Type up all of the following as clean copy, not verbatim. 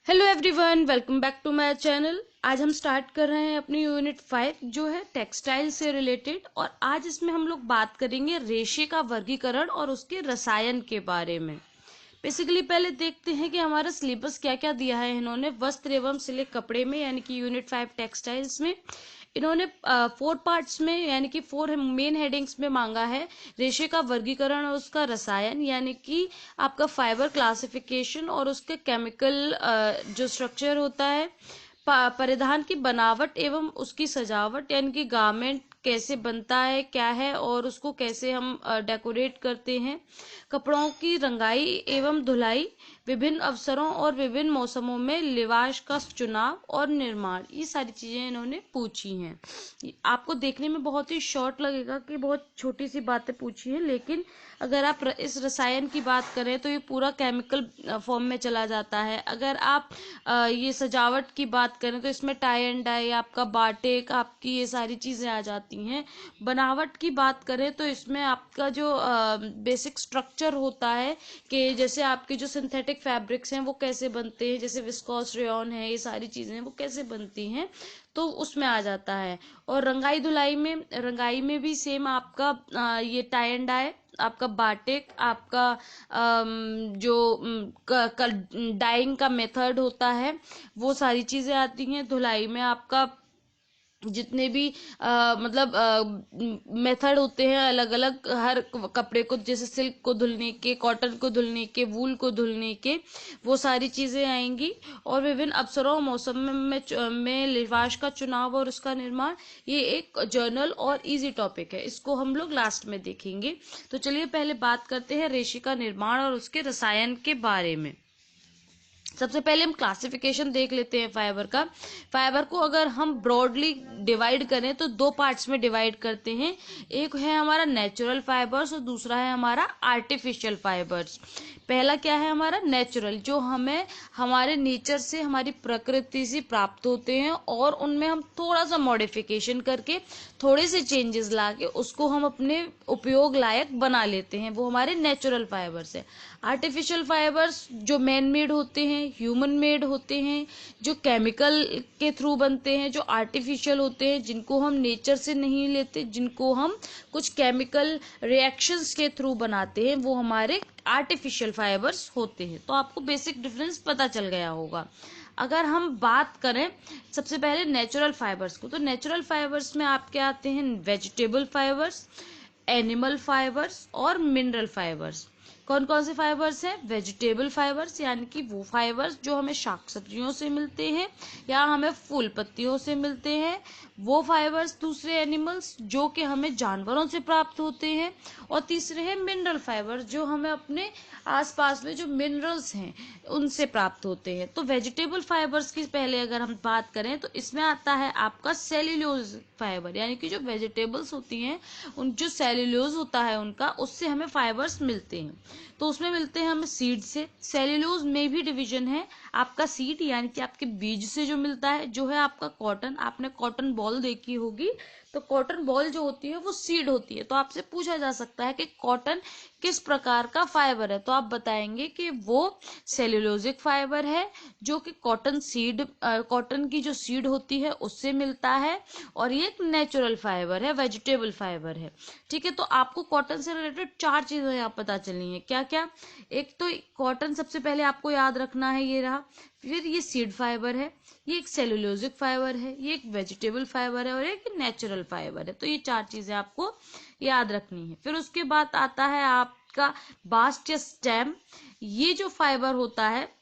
Hello everyone, welcome back to my channel. आज हम start कर रहे हैं अपनी यूनिट 5 जो है टेक्सटाइल से रिलेटेड। और आज इसमें हम लोग बात करेंगे रेशे का वर्गीकरण और उसके रसायन के बारे में। बेसिकली पहले देखते हैं कि हमारा सिलेबस क्या क्या दिया है इन्होंने वस्त्र एवं सिले कपड़े में, यानी कि यूनिट 5 टेक्सटाइल्स में। इन्होंने 4 पार्ट्स में यानी कि 4 मेन हेडिंग्स में मांगा है रेशे का वर्गीकरण और उसका रसायन, यानी कि आपका फाइबर क्लासिफिकेशन और उसके केमिकल जो स्ट्रक्चर होता है, परिधान की बनावट एवं उसकी सजावट, यानी कि गारमेंट कैसे बनता है, क्या है और उसको कैसे हम डेकोरेट करते हैं, कपड़ों की रंगाई एवं धुलाई, विभिन्न अवसरों और विभिन्न मौसमों में लिबास का चुनाव और निर्माण। ये सारी चीजें इन्होंने पूछी हैं। आपको देखने में बहुत ही शॉर्ट लगेगा कि बहुत छोटी सी बातें पूछी हैं, लेकिन अगर आप इस रसायन की बात करें तो ये पूरा केमिकल फॉर्म में चला जाता है। अगर आप ये सजावट की बात करें तो इसमें टाई एंड डाई, आपका बाटिक, आपकी ये सारी चीजें आ जाती हैं। बनावट की बात करें तो इसमें आपका जो बेसिक स्ट्रक्चर होता है कि जैसे आपके जो सिंथेटिक फैब्रिक्स हैं वो कैसे बनते हैं, जैसे विस्कोस रेयॉन है, ये सारी चीजें वो कैसे बनती हैं, तो उसमें आ जाता है। और रंगाई में भी सेम आपका ये टाई एंड डाई, आपका बाटिक, आपका जो डाइंग का मेथड होता है वो सारी चीजें आती हैं। धुलाई में आपका जितने भी मतलब मेथड होते हैं अलग अलग, हर कपड़े को, जैसे सिल्क को धुलने के, कॉटन को धुलने के, वूल को धुलने के, वो सारी चीजें आएंगी। और विभिन्न अवसरों और मौसम में लिबास का चुनाव और उसका निर्माण, ये एक जर्नल और इजी टॉपिक है, इसको हम लोग लास्ट में देखेंगे। तो चलिए पहले बात करते हैं रेशे का निर्माण और उसके रसायन के बारे में। सबसे पहले हम क्लासिफिकेशन देख लेते हैं फाइबर का। फाइबर को अगर हम ब्रॉडली डिवाइड करें तो 2 पार्ट्स में डिवाइड करते हैं। एक है हमारा नेचुरल फाइबर्स और दूसरा है हमारा आर्टिफिशियल फाइबर्स। पहला क्या है हमारा नेचुरल, जो हमें हमारे नेचर से, हमारी प्रकृति से प्राप्त होते हैं और उनमें हम थोड़ा सा मॉडिफिकेशन करके, थोड़े से चेंजेस लाके उसको हम अपने उपयोग लायक बना लेते हैं, वो हमारे नेचुरल फाइबर्स है। आर्टिफिशियल फाइबर्स जो मैन मेड होते हैं, ह्यूमन मेड होते हैं, जो केमिकल के थ्रू बनते हैं, जो आर्टिफिशियल होते हैं, जिनको हम नेचर से नहीं लेते, जिनको हम कुछ केमिकल रिएक्शंस के थ्रू बनाते हैं, वो हमारे आर्टिफिशियल फाइबर्स होते हैं। तो आपको बेसिक डिफरेंस पता चल गया होगा। अगर हम बात करें सबसे पहले नेचुरल फाइबर्स को, तो नेचुरल फाइबर्स में आपके आते हैं वेजिटेबल फाइबर्स, एनिमल फाइबर्स और मिनरल फाइबर्स। कौन कौन से फाइबर्स हैं? वेजिटेबल फाइबर्स, यानी कि वो फाइबर्स जो हमें शाक सब्जियों से मिलते हैं या हमें फूल पत्तियों से मिलते हैं, वो फाइबर्स। दूसरे एनिमल्स जो कि हमें जानवरों से प्राप्त होते हैं। और तीसरे हैं मिनरल फाइबर्स, जो हमें अपने आसपास में जो मिनरल्स हैं उनसे प्राप्त होते हैं। तो वेजिटेबल फाइबर्स की पहले अगर हम बात करें तो इसमें आता है आपका सेल्यूलोज फाइबर, यानी कि जो वेजिटेबल्स होती हैं उन जो सेल्यूलोज होता है उनका, उससे हमें फाइबर्स मिलते हैं। तो उसमें मिलते हैं हमें सीड से। सेल्यूलोज में भी डिवीजन है, आपका सीड यानी कि आपके बीज से जो मिलता है, जो है आपका कॉटन। आपने कॉटन बॉल देखी होगी, तो कॉटन बॉल जो होती है वो सीड होती है। तो आपसे पूछा जा सकता है कि कॉटन किस प्रकार का फाइबर है, तो आप बताएंगे कि वो सेल्यूलोजिक फाइबर है, जो कि कॉटन की जो सीड होती है उससे मिलता है। और ये एक नेचुरल फाइबर है, वेजिटेबल फाइबर है। ठीक है, तो आपको कॉटन से रिलेटेड 4 चीजें यहाँ पता चलनी है। क्या क्या? एक तो कॉटन सबसे पहले आपको याद रखना है, ये रहा। फिर ये सीड फाइबर है, ये एक सेलुलोजिक फाइबर है, ये एक वेजिटेबल फाइबर है और एक नेचुरल फाइबर है। तो ये 4 चीजें आपको याद रखनी है। फिर उसके बाद आता है आपका बास्ट या स्टेम। ये जो फाइबर होता है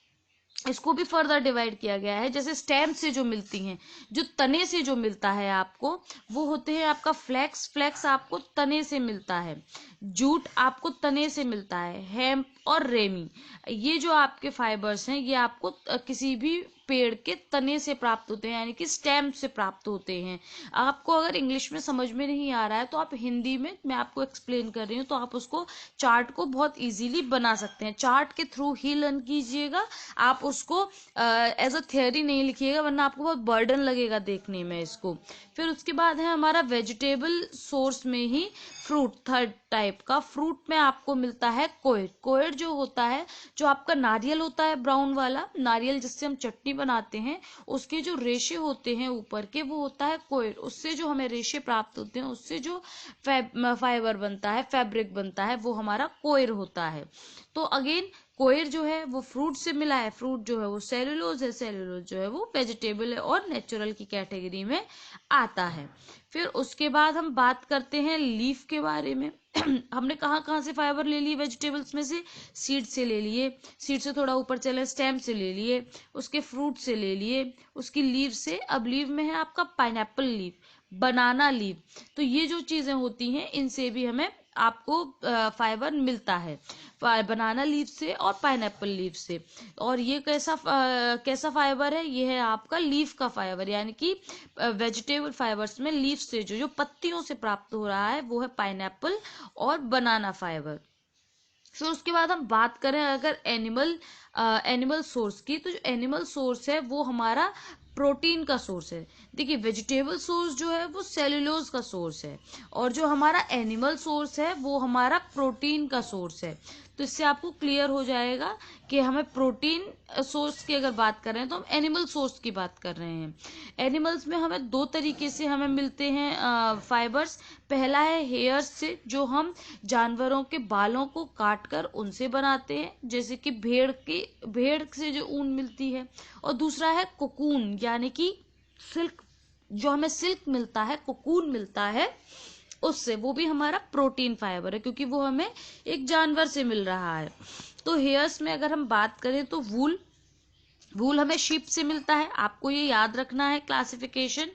इसको भी फर्दर डिवाइड किया गया है। जैसे स्टेम से जो मिलती हैं, जो तने से जो मिलता है आपको, वो होते हैं आपका फ्लेक्स। फ्लेक्स आपको तने से मिलता है। जूट आपको तने से मिलता है। हेम्प और रेमी, ये जो आपके फाइबर्स हैं ये आपको किसी भी पेड़ के तने से प्राप्त होते हैं, यानी कि स्टेम से प्राप्त होते हैं। आपको अगर इंग्लिश में समझ में नहीं आ रहा है तो आप हिंदी में, मैं आपको एक्सप्लेन कर रही हूँ, तो आप उसको चार्ट को बहुत इजीली बना सकते हैं। चार्ट के थ्रू ही लर्न कीजिएगा, आप उसको एज अ थियोरी नहीं लिखिएगा, वरना आपको बहुत बर्डन लगेगा देखने में इसको। फिर उसके बाद है हमारा वेजिटेबल सोर्स में ही फ्रूट, थर्ड टाइप का फ्रूट में आपको मिलता है कोएड। कोएड कोयर जो होता है, जो आपका नारियल होता है ब्राउन वाला, नारियल जिससे हम चटनी बनाते हैं, उसके जो रेशे होते हैं ऊपर के, वो होता है कोयर। उससे जो हमें रेशे प्राप्त होते हैं, उससे जो फाइबर बनता है, फैब्रिक बनता है, वो हमारा कोयर होता है। तो अगेन कोयर जो है वो फ्रूट से मिला है, फ्रूट जो है वो सेलुलोज है, सेलुलोज जो है वो वेजिटेबल है और नेचुरल की कैटेगरी में आता है। फिर उसके बाद हम बात करते हैं लीफ के बारे में। हमने कहाँ कहाँ से फाइबर ले लिए वेजिटेबल्स में से? सीड से ले लिए, सीड से थोड़ा ऊपर चले स्टेम से ले लिए, उसके फ्रूट से ले लिए, उसकी लीव से। अब लीव में है आपका पाइनएप्पल लीव, बनाना लीव। तो ये जो चीजें होती हैं इनसे भी हमें आपको फाइबर मिलता है, बनाना लीफ से और पाइनएप्पल लीफ से। और ये कैसा फाइबर है? ये है आपका लीफ का फाइबर, यानी कि वेजिटेबल फाइबर्स में लीफ से जो पत्तियों से प्राप्त हो रहा है वो है पाइनएप्पल और बनाना फाइबर। फिर उसके बाद हम बात करें अगर एनिमल सोर्स की, तो जो एनिमल सोर्स है वो हमारा प्रोटीन का सोर्स है। देखिए वेजिटेबल सोर्स जो है वो सेलुलोज का सोर्स है, और जो हमारा एनिमल सोर्स है वो हमारा प्रोटीन का सोर्स है। तो इससे आपको क्लियर हो जाएगा कि हमें प्रोटीन सोर्स की अगर बात कर रहे हैं तो हम एनिमल सोर्स की बात कर रहे हैं। एनिमल्स में हमें दो तरीके से हमें मिलते हैं फाइबर्स। पहला है हेयर्स से, जो हम जानवरों के बालों को काट कर उनसे बनाते हैं, जैसे कि भेड़ से जो ऊन मिलती है। और दूसरा है कोकून, यानी कि सिल्क, जो हमें सिल्क मिलता है, कोकून मिलता है उससे। वो भी हमारा प्रोटीन फाइबर है, क्योंकि वो हमें एक जानवर से मिल रहा है। तो हेयर्स में अगर हम बात करें तो वूल हमें शीप से मिलता है। आपको ये याद रखना है क्लासिफिकेशन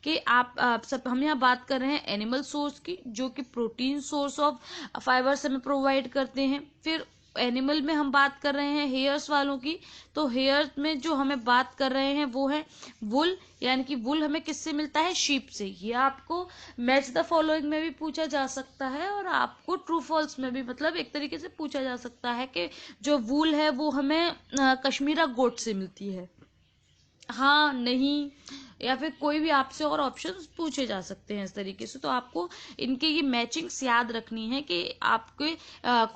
कि आप सब, हम यहाँ बात कर रहे हैं एनिमल सोर्स की, जो कि प्रोटीन सोर्स ऑफ फाइबर्स हमें प्रोवाइड करते हैं। फिर एनिमल में हम बात कर रहे हैं हेयर्स वालों की, तो हेयर में जो हमें बात कर रहे हैं वो है वुल, यानी कि वुल हमें किससे मिलता है? शीप से। ये आपको मैच द फॉलोइंग में भी पूछा जा सकता है, और आपको ट्रू फॉल्स में भी, मतलब एक तरीके से पूछा जा सकता है कि जो वूल है वो हमें कश्मीरा गोट से मिलती है, हाँ नहीं, या फिर कोई भी आपसे और ऑप्शंस पूछे जा सकते हैं इस तरीके से। तो आपको इनके ये मैचिंग्स याद रखनी है कि आपके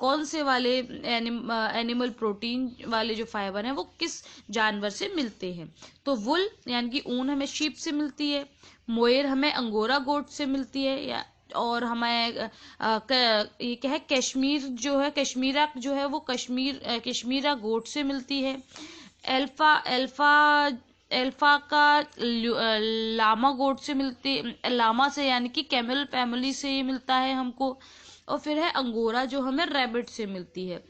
कौन से वाले एनिमल प्रोटीन वाले जो फाइबर हैं वो किस जानवर से मिलते हैं। तो वुल यानी कि ऊन हमें शीप से मिलती है, मोयर हमें अंगोरा गोट से मिलती है, या और हमें ये क्या है, कश्मीर जो है, कश्मीरा जो है वो कश्मीरा गोट से मिलती है। एल्फा एल्फा एल्फा का लामा गोट से मिलती, लामा से यानी कि कैमल फैमिली से ये मिलता है हमको। और फिर है अंगोरा, जो हमें रैबिट से मिलती है।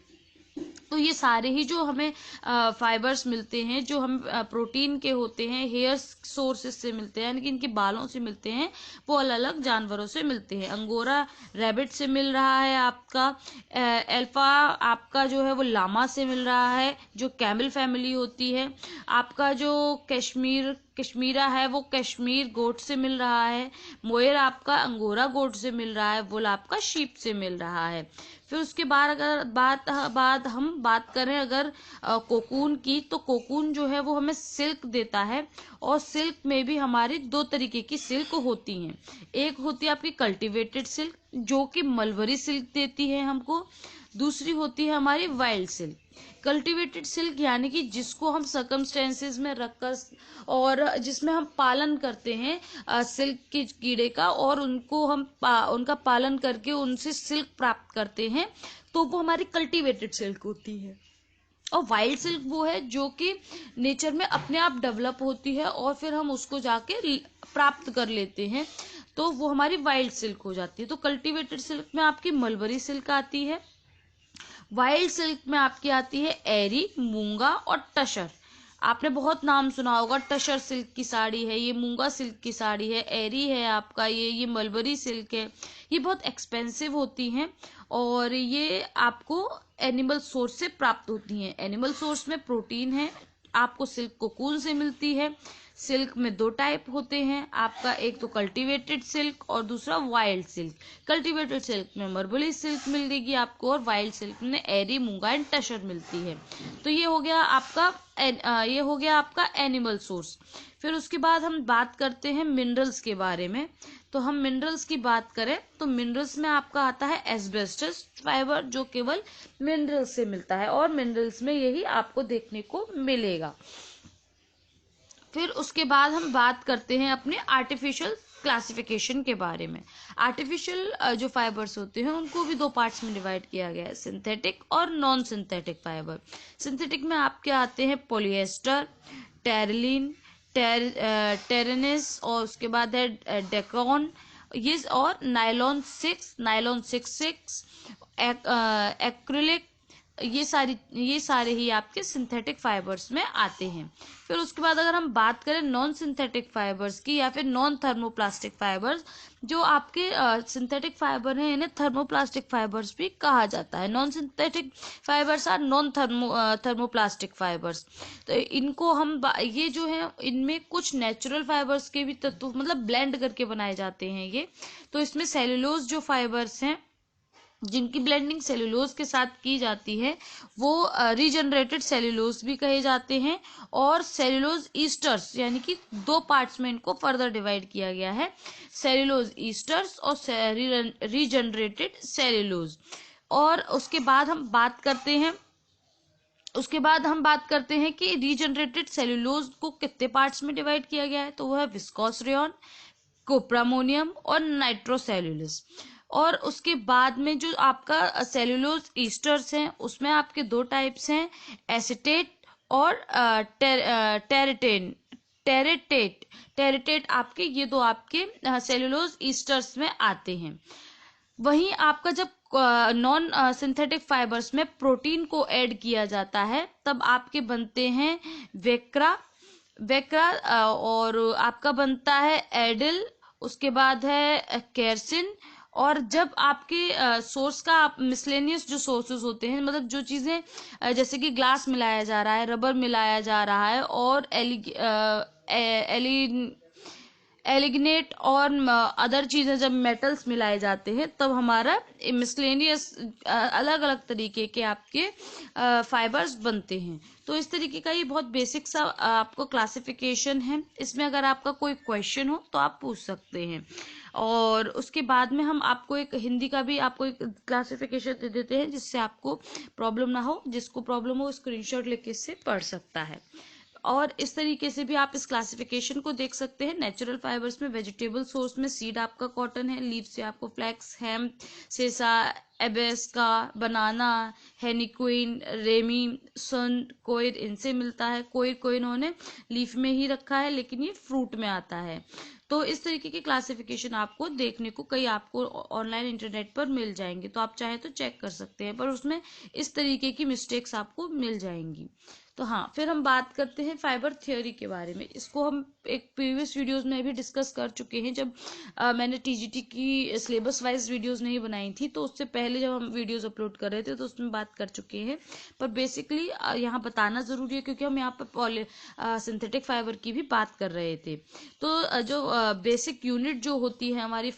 तो ये सारे ही जो हमें फाइबर्स मिलते हैं, जो हम प्रोटीन के होते हैं, हेयर सोर्सेस से मिलते हैं, यानी कि इनके बालों से मिलते हैं, वो अलग अलग जानवरों से मिलते हैं। अंगोरा रैबिट से मिल रहा है आपका, अल्फा आपका जो है वो लामा से मिल रहा है, जो कैमल फैमिली होती है। आपका जो कश्मीरा है वो कश्मीर गोट से मिल रहा है। मोयर आपका अंगोरा गोट से मिल रहा है। वुल आपका शीप से मिल रहा है। फिर उसके बाद अगर बाद हम बात करें अगर कोकून की, तो कोकून जो है वो हमें सिल्क देता है, और सिल्क में भी हमारी दो तरीके की सिल्क होती हैं। एक होती है आपकी कल्टीवेटेड सिल्क, जो कि मलबरी सिल्क देती है हमको। दूसरी होती है हमारी वाइल्ड सिल्क। कल्टीवेटेड सिल्क यानी कि जिसको हम सर्कमस्टेंसेस में रखकर, और जिसमें हम पालन करते हैं सिल्क के कीड़े का, और उनको हम उनका पालन करके उनसे सिल्क प्राप्त करते हैं, तो वो हमारी कल्टीवेटेड सिल्क होती है। और वाइल्ड सिल्क वो है जो कि नेचर में अपने आप डेवलप होती है, और फिर हम उसको जाके प्राप्त कर लेते हैं, तो वो हमारी वाइल्ड सिल्क हो जाती है। तो कल्टीवेटेड सिल्क में आपकी मलबरी सिल्क आती है, वाइल्ड सिल्क में आपकी आती है एरी, मूंगा और टशर। आपने बहुत नाम सुना होगा, टशर सिल्क की साड़ी है, ये मूंगा सिल्क की साड़ी है, एरी है आपका ये मलबरी सिल्क है। ये बहुत एक्सपेंसिव होती हैं, और ये आपको एनिमल सोर्स से प्राप्त होती हैं। एनिमल सोर्स में प्रोटीन है, आपको सिल्क कोकून से मिलती है। सिल्क में दो टाइप होते हैं आपका, एक तो कल्टीवेटेड सिल्क और दूसरा वाइल्ड सिल्क। कल्टीवेटेड सिल्क में मलबरी सिल्क मिलेगी आपको, और वाइल्ड सिल्क में एरी, मूंगा एंड टशर मिलती है। तो ये हो गया आपका ये हो गया आपका एनिमल सोर्स। फिर उसके बाद हम बात करते हैं मिनरल्स के बारे में। तो हम मिनरल्स की बात करें तो मिनरल्स में आपका आता है एस्बेस्टस फाइबर, जो केवल मिनरल्स से मिलता है और मिनरल्स में यही आपको देखने को मिलेगा। फिर उसके बाद हम बात करते हैं अपने आर्टिफिशियल क्लासिफिकेशन के बारे में। आर्टिफिशियल जो फाइबर्स होते हैं उनको भी दो पार्ट्स में डिवाइड किया गया है, सिंथेटिक और नॉन सिंथेटिक फाइबर। सिंथेटिक में आपके आते हैं पॉलिएस्टर, टेरिलिन, टेरेनिस और उसके बाद है डेक्रॉन, ये और नायलॉन 6 एक्रिलिक, ये सारे ही आपके सिंथेटिक फाइबर्स में आते हैं। फिर उसके बाद अगर हम बात करें नॉन सिंथेटिक फाइबर्स की या फिर नॉन थर्मोप्लास्टिक फाइबर्स, जो आपके सिंथेटिक फाइबर हैं इन्हें थर्मोप्लास्टिक फाइबर्स भी कहा जाता है। Non synthetic fibres are non thermoplastic fibres. तो इनको हम ये जो है इनमें कुछ नेचुरल फाइबर्स के भी तत्व मतलब ब्लेंड करके बनाए जाते हैं ये। तो इसमें सेलुलोज जो फाइबर्स हैं जिनकी ब्लेंडिंग सेलुलोज के साथ की जाती है वो रीजनरेटेड सेलुलोज भी कहे जाते हैं। और सेलुलोज ईस्टर्स यानी कि दो पार्ट्स में इनको फर्दर डिवाइड किया गया है, सेलुलोज ईस्टर्स और रीजनरेटेड सेलुलोज। और उसके बाद हम बात करते हैं कि रीजनरेटेड सेलुलोज को कितने पार्ट्स में डिवाइड किया गया है। तो वह है विस्कोस रेयॉन, कोप्रामोनियम और नाइट्रोसेल्युलोज। और उसके बाद में जो आपका सेलुलोज ईस्टर्स हैं उसमें आपके दो टाइप्स हैं, एसिटेट और टेरेटेट आपके, ये दो आपके सेलुलोज ईस्टर्स में आते हैं। वहीं आपका जब नॉन सिंथेटिक फाइबर्स में प्रोटीन को ऐड किया जाता है तब आपके बनते हैं वेक्रा और आपका बनता है एडिल, उसके बाद है केरसिन। और जब आपके सोर्स का आप मिसलेनियस जो सोर्सेज होते हैं, मतलब जो चीज़ें जैसे कि ग्लास मिलाया जा रहा है, रबर मिलाया जा रहा है और एलिग्नेट और अदर चीज़ें जब मेटल्स मिलाए जाते हैं तब हमारा मिसलेनियस अलग अलग तरीके के आपके फाइबर्स बनते हैं। तो इस तरीके का ये बहुत बेसिक सा आपको क्लासिफिकेशन है। इसमें अगर आपका कोई क्वेश्चन हो तो आप पूछ सकते हैं। और उसके बाद में हम आपको एक हिंदी का भी आपको एक क्लासिफिकेशन दे देते हैं जिससे आपको प्रॉब्लम ना हो। जिसको प्रॉब्लम हो स्क्रीनशॉट लेके इससे पढ़ सकता है। और इस तरीके से भी आप इस क्लासिफिकेशन को देख सकते हैं। नेचुरल फाइबर्स में वेजिटेबल सोर्स में सीड आपका कॉटन है, लीफ से आपको फ्लैक्स, हेम्प, सेसा, एबेस्का, बनाना, हेनिक्विन, रेमी, सन, कोयर इनसे मिलता है। कोयर को इन्होंने लीफ में ही रखा है लेकिन ये फ्रूट में आता है। तो इस तरीके की क्लासिफिकेशन आपको देखने को कई आपको ऑनलाइन इंटरनेट पर मिल जाएंगे, तो आप चाहे तो चेक कर सकते हैं, पर उसमें इस तरीके की मिस्टेक्स आपको मिल जाएंगी। तो हाँ, फिर हम बात करते हैं फाइबर थ्योरी के बारे में। इसको हम एक प्रीवियस वीडियोस में भी डिस्कस कर चुके हैं जब मैंने टीजीटी की सिलेबस वाइज वीडियोस नहीं बनाई थी, तो उससे पहले जब हम वीडियोस अपलोड कर रहे थे तो उसमें बात कर चुके हैं। पर बेसिकली यहाँ बताना ज़रूरी है क्योंकि हम यहाँ पर सिंथेटिक फाइबर की भी बात कर रहे थे। तो जो बेसिक यूनिट जो होती है हमारी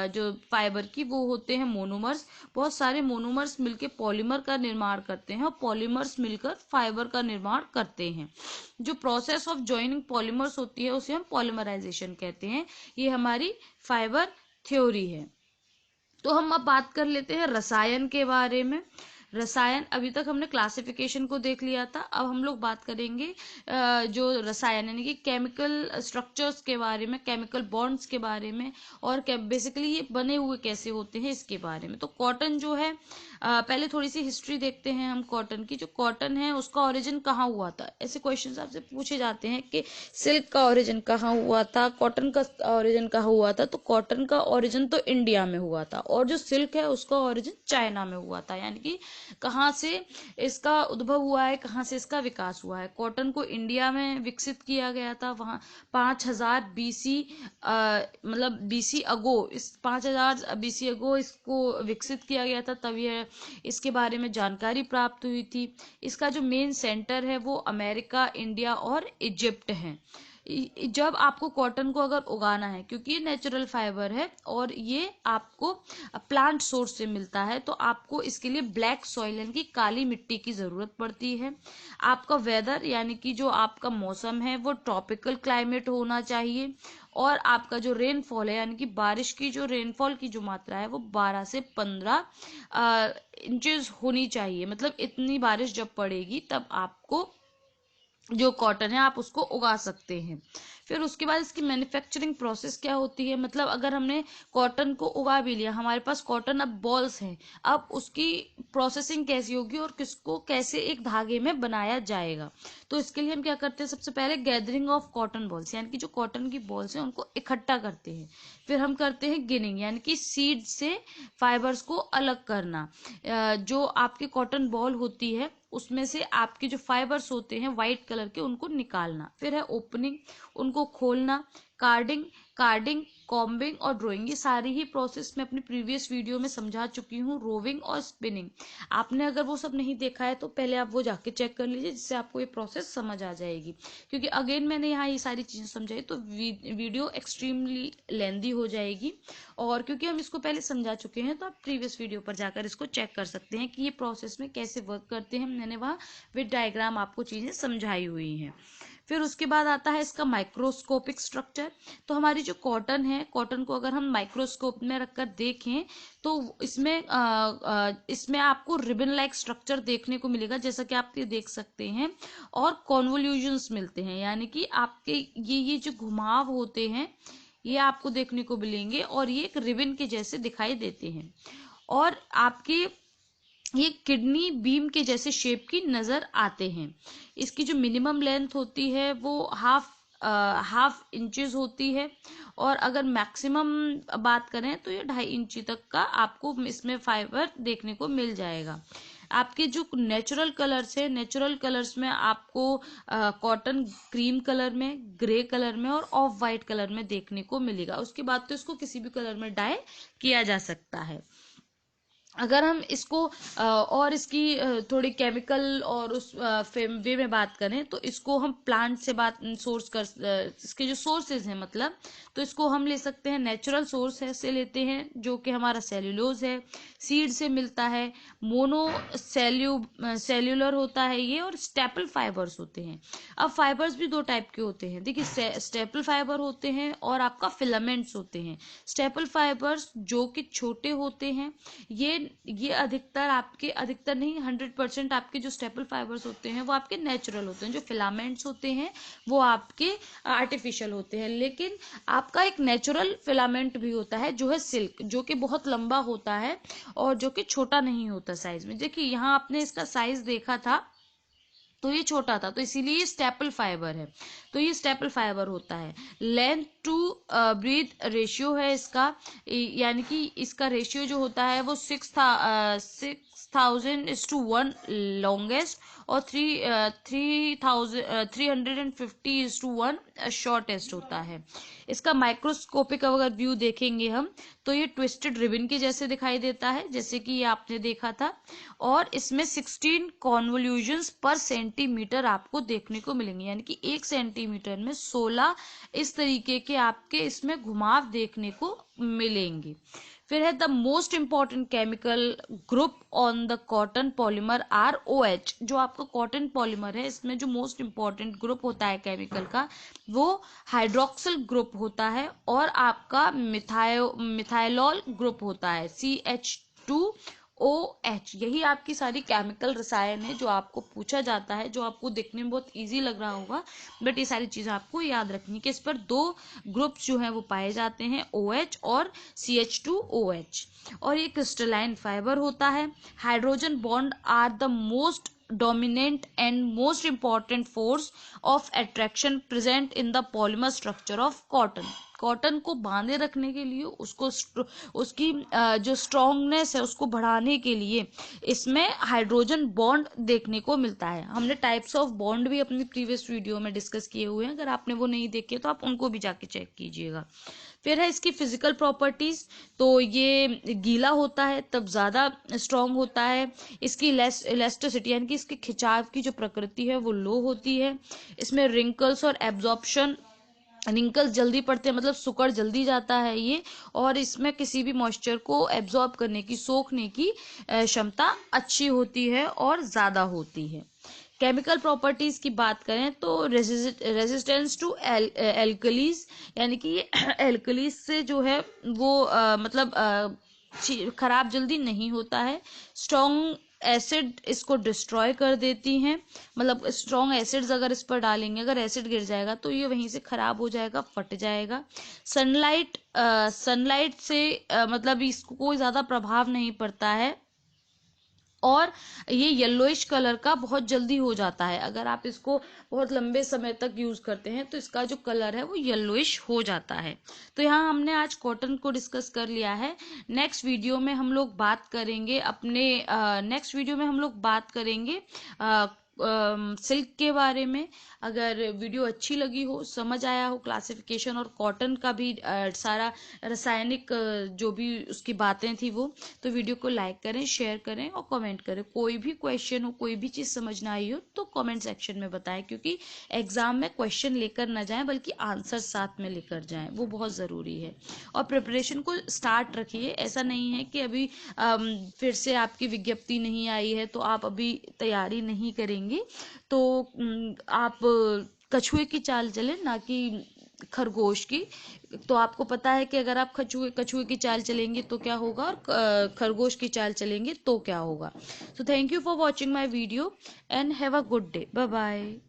जो फाइबर की, वो होते हैं मोनोमर्स। बहुत सारे मोनोमर्स मिलकर पॉलीमर का निर्माण करते हैं और पॉलीमर्स मिलकर फाइबर का निर्माण करते हैं। जो प्रोसेस ऑफ जॉइनिंग पॉलीमर्स होती है उसे हम पॉलीमराइजेशन कहते हैं। ये हमारी फाइबर थ्योरी है। तो हम अब बात कर लेते हैं रसायन के बारे में। रसायन, अभी तक हमने क्लासिफिकेशन को देख लिया था, अब हम लोग बात करेंगे जो रसायन यानी कि केमिकल स्ट्रक्चर्स के बारे में, केमिकल बॉन्ड्स के बारे में, और बेसिकली ये बने हुए कैसे होते हैं इसके बारे में। तो कॉटन जो है, पहले थोड़ी सी हिस्ट्री देखते हैं हम कॉटन की। जो कॉटन है उसका ओरिजिन कहाँ हुआ था, ऐसे क्वेश्चन आपसे पूछे जाते हैं कि सिल्क का ओरिजिन कहाँ हुआ था, कॉटन का ओरिजिन कहाँ हुआ था। तो कॉटन का ओरिजिन तो इंडिया में हुआ था और जो सिल्क है उसका ओरिजिन चाइना में हुआ था। यानी कि कहाँ से इसका उद्भव हुआ है, कहाँ से इसका विकास हुआ है। कॉटन को इंडिया में विकसित किया गया था वहाँ 5000 बीसी, मतलब बीसी अगो, इस 5000 बीसी अगो इसको विकसित किया गया था, तब यह इसके बारे में जानकारी प्राप्त हुई थी। इसका जो मेन सेंटर है वो अमेरिका, इंडिया और इजिप्ट है। जब आपको कॉटन को अगर उगाना है, क्योंकि ये नेचुरल फाइबर है और ये आपको प्लांट सोर्स से मिलता है, तो आपको इसके लिए ब्लैक सॉइल यानी कि काली मिट्टी की जरूरत पड़ती है। आपका वेदर यानी कि जो आपका मौसम है वो ट्रॉपिकल क्लाइमेट होना चाहिए, और आपका जो रेनफॉल है यानी कि बारिश की जो रेनफॉल की जो मात्रा है वो 12 से 15 इंचेस होनी चाहिए। मतलब इतनी बारिश जब पड़ेगी तब आपको जो कॉटन है आप उसको उगा सकते हैं। फिर उसके बाद इसकी मैन्युफैक्चरिंग प्रोसेस क्या होती है, मतलब अगर हमने कॉटन को उगा भी लिया, हमारे पास कॉटन अब बॉल्स हैं, अब उसकी प्रोसेसिंग कैसी होगी और किसको कैसे एक धागे में बनाया जाएगा। तो इसके लिए हम क्या करते हैं, सबसे पहले गैदरिंग ऑफ कॉटन बॉल्स यानी कि जो कॉटन की बॉल्स हैं उनको इकट्ठा करते हैं। फिर हम करते हैं गिनिंग यानी कि सीड से फाइबर्स को अलग करना। जो आपकी कॉटन बॉल होती है उसमें से आपके जो फाइबर्स होते हैं व्हाइट कलर के उनको निकालना। फिर है ओपनिंग, उनको खोलना, कार्डिंग, कॉम्बिंग और ड्राइंग। ये सारी ही प्रोसेस मैं अपनी प्रीवियस वीडियो में समझा चुकी हूँ। रोविंग और स्पिनिंग आपने अगर वो सब नहीं देखा है तो पहले आप वो जाके चेक कर लीजिए, जिससे आपको ये प्रोसेस समझ आ जाएगी। क्योंकि अगेन मैंने यहाँ ये सारी चीजें समझाई तो वीडियो एक्सट्रीमली लेंदी हो जाएगी, और क्योंकि हम इसको पहले समझा चुके हैं तो आप प्रीवियस वीडियो पर जाकर इसको चेक कर सकते हैं कि ये प्रोसेस में कैसे वर्क करते हैं। मैंने वहाँ विद डायग्राम आपको चीजें समझाई हुई हैं। फिर उसके बाद आता है इसका माइक्रोस्कोपिक स्ट्रक्चर। तो हमारी जो कॉटन है, कॉटन को अगर हम माइक्रोस्कोप में रखकर देखें तो इसमें आपको रिबन लाइक स्ट्रक्चर देखने को मिलेगा, जैसा कि आप ये देख सकते हैं, और कॉन्वोल्यूशंस मिलते हैं यानी कि आपके ये जो घुमाव होते हैं ये आपको देखने को मिलेंगे, और ये एक रिबन के जैसे दिखाई देते हैं, और आपके ये किडनी बीम के जैसे शेप की नजर आते हैं। इसकी जो मिनिमम लेंथ होती है वो हाफ इंचेस होती है, और अगर मैक्सिमम बात करें तो ये 2.5 इंची तक का आपको इसमें फाइबर देखने को मिल जाएगा। आपके जो नेचुरल कलर्स है, नेचुरल कलर्स में आपको कॉटन क्रीम कलर में, ग्रे कलर में और ऑफ वाइट कलर में देखने को मिलेगा। उसके बाद तो इसको किसी भी कलर में डाई किया जा सकता है। अगर हम इसको और इसकी थोड़ी केमिकल और उस वे में बात करें तो इसको हम प्लांट से इसके जो सोर्सेज हैं, मतलब तो इसको हम ले सकते हैं, नेचुरल सोर्स है से लेते हैं जो कि हमारा सेल्यूलोज है, सीड से मिलता है, सेल्यूलर होता है ये, और स्टेपल फाइबर्स होते हैं। अब फाइबर्स भी दो टाइप के होते हैं, देखिए स्टेपल फाइबर होते हैं और आपका फिलामेंट्स होते हैं। स्टेपल फाइबर्स जो कि छोटे होते हैं, ये अधिकतर नहीं 100% आपके जो स्टेपल फाइबर्स होते हैं वो आपके नेचुरल होते हैं। जो फिलामेंट्स होते हैं वो आपके आर्टिफिशियल होते हैं। लेकिन आपका एक नेचुरल फिलामेंट भी होता है जो है सिल्क, जो कि बहुत लंबा होता है और जो कि छोटा नहीं होता साइज में। देखिए यहाँ आपने इसका साइज देखा था तो ये छोटा था, तो इसीलिए ये स्टेपल फाइबर है। तो ये स्टेपल फाइबर होता है। लेंथ टू ब्रीथ रेशियो है इसका, यानी कि इसका रेशियो जो होता है वो 6,000:1 लॉन्गेस्ट और 3,350:1 शॉर्टेस्ट होता है। इसका माइक्रोस्कोपिक अगर व्यू देखेंगे हम तो ये ट्विस्टेड रिबन के जैसे दिखाई देता है, जैसे कि ये आपने देखा था, और इसमें 16 कॉन्वोल्यूशंस पर सेंटीमीटर आपको देखने को मिलेंगे, यानी कि 1 सेंटीमीटर में 16 इस तरीके के आपके इसमें घुमाव देखने को मिलेंगे। फिर है the most important chemical group on the cotton polymer ROH। जो आपका कॉटन पॉलीमर है इसमें जो मोस्ट इंपॉर्टेंट ग्रुप होता है केमिकल का वो हाइड्रोक्सिल ग्रुप होता है, और आपका मिथाइलोल ग्रुप होता है CH2OH। यही आपकी सारी केमिकल रसायन है जो आपको पूछा जाता है, जो आपको देखने में बहुत इजी लग रहा होगा, बट ये सारी चीजें आपको याद रखनी कि इस पर 2 ग्रुप्स जो हैं वो पाए जाते हैं, OH और CH2OH। और ये क्रिस्टलाइन फाइबर होता है। Hydrogen bond are the most dominant and most important force of attraction present in the polymer structure of cotton। Cotton को बांधे रखने के लिए उसकी जो स्ट्रॉन्गनेस है उसको बढ़ाने के लिए इसमें हाइड्रोजन बॉन्ड देखने को मिलता है। हमने टाइप्स ऑफ बॉन्ड भी अपनी प्रीवियस वीडियो में डिस्कस किए हुए हैं, अगर आपने वो नहीं देखे तो आप उनको भी जाके चेक कीजिएगा। फिर है इसकी फिजिकल प्रॉपर्टीज, तो ये गीला होता है तब ज्यादा स्ट्रांग होता है। इसकी इलास्टिसिटी यानी कि इसके खिंचाव की जो प्रकृति है वो लो होती है। इसमें रिंकल्स और एब्जॉर्प्शन रिंकल्स जल्दी पड़ते हैं, मतलब सिकुड़ जल्दी जाता है ये, और इसमें किसी भी मॉइस्चर को एब्जॉर्ब करने की, सोखने की क्षमता अच्छी होती है और ज़्यादा होती है। केमिकल प्रॉपर्टीज की बात करें तो रेजिस्टेंस टू एल्कलीज, यानी कि ये एल्कलीज से जो है वो मतलब खराब जल्दी नहीं होता है। स्ट्रॉन्ग एसिड इसको डिस्ट्रॉय कर देती हैं, मतलब स्ट्रॉन्ग एसिड्स अगर इस पर डालेंगे, अगर एसिड गिर जाएगा तो ये वहीं से खराब हो जाएगा, फट जाएगा। सनलाइट से मतलब इसको कोई ज़्यादा प्रभाव नहीं पड़ता है, और ये येलोइश कलर का बहुत जल्दी हो जाता है। अगर आप इसको बहुत लंबे समय तक यूज करते हैं तो इसका जो कलर है वो येलोइश हो जाता है। तो यहाँ हमने आज कॉटन को डिस्कस कर लिया है। नेक्स्ट वीडियो में हम लोग बात करेंगे सिल्क के बारे में। अगर वीडियो अच्छी लगी हो, समझ आया हो क्लासिफिकेशन और कॉटन का भी सारा रासायनिक जो भी उसकी बातें थी वो, तो वीडियो को लाइक करें, शेयर करें और कमेंट करें। कोई भी क्वेश्चन हो, कोई भी चीज़ समझ ना आई हो तो कमेंट सेक्शन में बताएं, क्योंकि एग्जाम में क्वेश्चन लेकर ना जाएं बल्कि आंसर साथ में लेकर जाएं, वो बहुत ज़रूरी है। और प्रिपरेशन को स्टार्ट रखिए। ऐसा नहीं है कि अभी फिर से आपकी विज्ञप्ति नहीं आई है तो आप अभी तैयारी नहीं करेंगे। तो आप कछुए की चाल चलें, ना कि खरगोश की। तो आपको पता है कि अगर आप कछुए की चाल चलेंगे तो क्या होगा, और खरगोश की चाल चलेंगे तो क्या होगा। तो thank you for watching my video and have a good day. Bye bye.